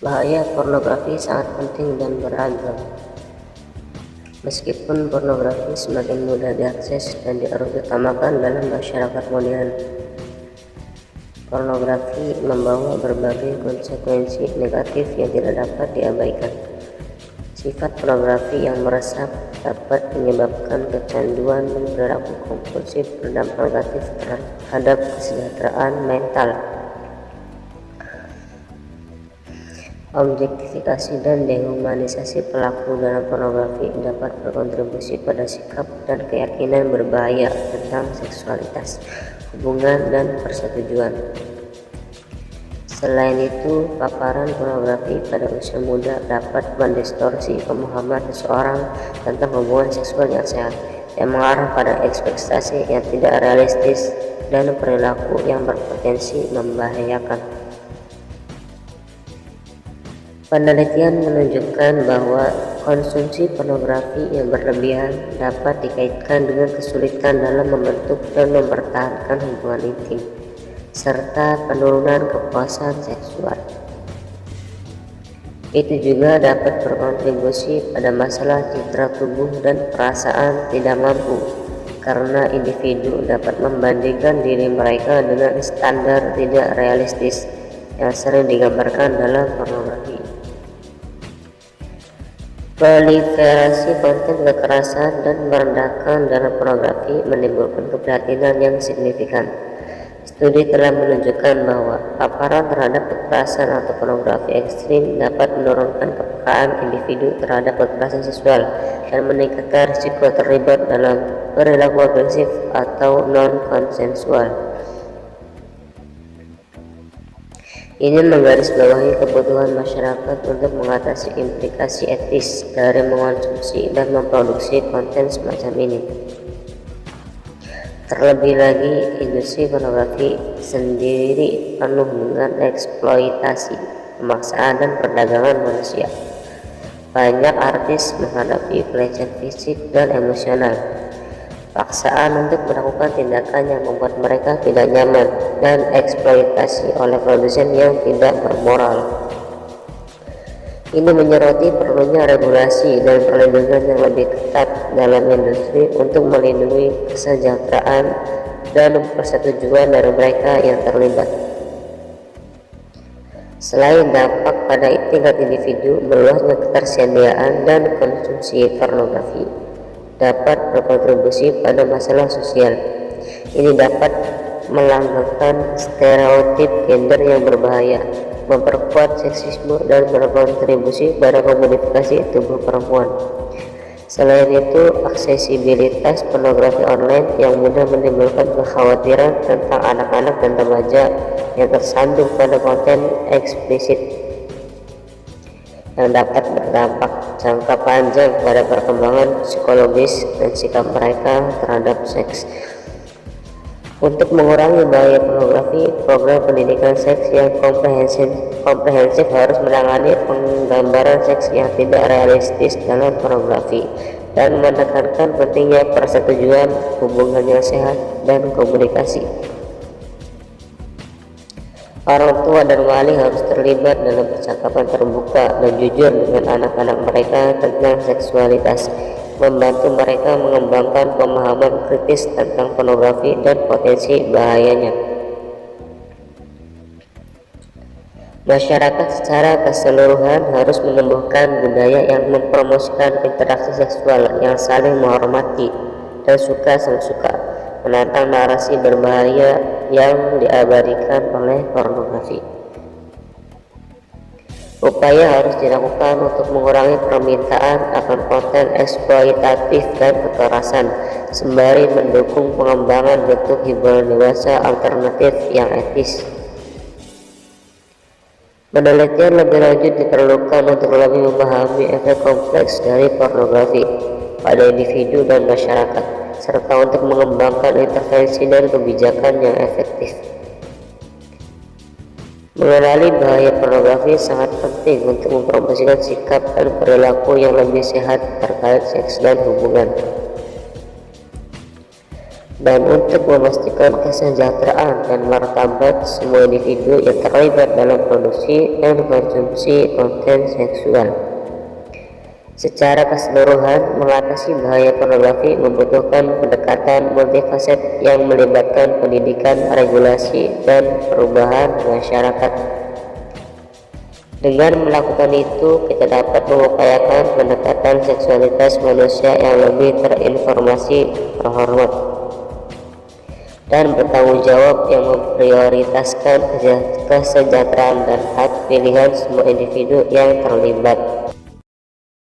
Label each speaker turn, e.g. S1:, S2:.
S1: Bahaya pornografi sangat penting dan beragam. Meskipun pornografi semakin mudah diakses dan diutamakan dalam masyarakat modern, pornografi membawa berbagai konsekuensi negatif yang tidak dapat diabaikan. Sifat pornografi yang meresap dapat menyebabkan kecanduan dan perilaku kompulsif berdampak negatif terhadap kesejahteraan mental. Objektifikasi dan dehumanisasi pelaku dalam pornografi dapat berkontribusi pada sikap dan keyakinan berbahaya tentang seksualitas, hubungan, dan persetujuan. Selain itu, paparan pornografi pada usia muda dapat mendistorsi pemahaman seseorang tentang hubungan seksual yang sehat, yang mengarah pada ekspektasi yang tidak realistis dan perilaku yang berpotensi membahayakan. Penelitian menunjukkan bahwa konsumsi pornografi yang berlebihan dapat dikaitkan dengan kesulitan dalam membentuk dan mempertahankan hubungan intim, serta penurunan kepuasan seksual. Itu juga dapat berkontribusi pada masalah citra tubuh dan perasaan tidak mampu, karena individu dapat membandingkan diri mereka dengan standar tidak realistis yang sering digambarkan dalam pornografi. Proliferasi konten kekerasan dan merendahkan dalam pornografi menimbulkan keprihatinan yang signifikan. Studi telah menunjukkan bahwa paparan terhadap kekerasan atau pornografi ekstrim dapat menurunkan kepekaan individu terhadap kekerasan seksual dan meningkatkan risiko terlibat dalam perilaku agresif atau non-konsensual. Ini menggarisbawahi kebutuhan masyarakat untuk mengatasi implikasi etis dari mengonsumsi dan memproduksi konten semacam ini. Terlebih lagi, industri pornografi sendiri penuh dengan eksploitasi, pemaksaan, dan perdagangan manusia. Banyak artis menghadapi pelecehan fisik dan emosional, paksaan untuk melakukan tindakan yang membuat mereka tidak nyaman, dan eksploitasi oleh produsen yang tidak bermoral. Ini menyoroti perlunya regulasi dan perlindungan yang lebih ketat dalam industri untuk melindungi kesejahteraan dan persetujuan dari mereka yang terlibat. Selain dampak pada tingkat individu, meluasnya ketersediaan dan konsumsi pornografi dapat berkontribusi pada masalah sosial. Ini dapat melanggengkan stereotip gender yang berbahaya, memperkuat seksisme, dan berkontribusi pada komodifikasi tubuh perempuan. Selain itu, aksesibilitas pornografi online yang mudah menimbulkan kekhawatiran tentang anak-anak dan remaja yang tersandung pada konten eksplisit yang dapat berdampak jangka panjang pada perkembangan psikologis dan sikap mereka terhadap seks. Untuk mengurangi bahaya pornografi, program pendidikan seks yang komprehensif harus menangani penggambaran seks yang tidak realistis dalam pornografi dan menekankan pentingnya persetujuan, hubungan yang sehat, dan komunikasi. Orang tua dan wali harus terlibat dalam percakapan terbuka dan jujur dengan anak-anak mereka tentang seksualitas, membantu mereka mengembangkan pemahaman kritis tentang pornografi dan potensi bahayanya. Masyarakat secara keseluruhan harus menumbuhkan budaya yang mempromosikan interaksi seksual yang saling menghormati dan suka sama suka, menantang narasi berbahaya yang diabadikan oleh pornografi. Upaya harus dilakukan untuk mengurangi permintaan akan konten eksploitatif dan kekerasan, sembari mendukung pengembangan bentuk hiburan dewasa alternatif yang etis. Penelitian lebih lanjut diperlukan untuk lebih memahami efek kompleks dari pornografi pada individu dan masyarakat, serta untuk mengembangkan intervensi dan kebijakan yang efektif. Mengenali bahaya pornografi sangat penting untuk mempromosikan sikap dan perilaku yang lebih sehat terkait seks dan hubungan. dan untuk memastikan kesejahteraan dan martabat semua individu yang terlibat dalam produksi dan konsumsi konten seksual. Secara keseluruhan, mengatasi bahaya pornografi membutuhkan pendekatan multifaset yang melibatkan pendidikan, regulasi, dan perubahan masyarakat. Dengan melakukan itu, kita dapat mengupayakan pendekatan seksualitas manusia yang lebih terinformasi, terhormat, dan bertanggung jawab yang memprioritaskan kesejahteraan dan hak pilihan semua individu yang terlibat.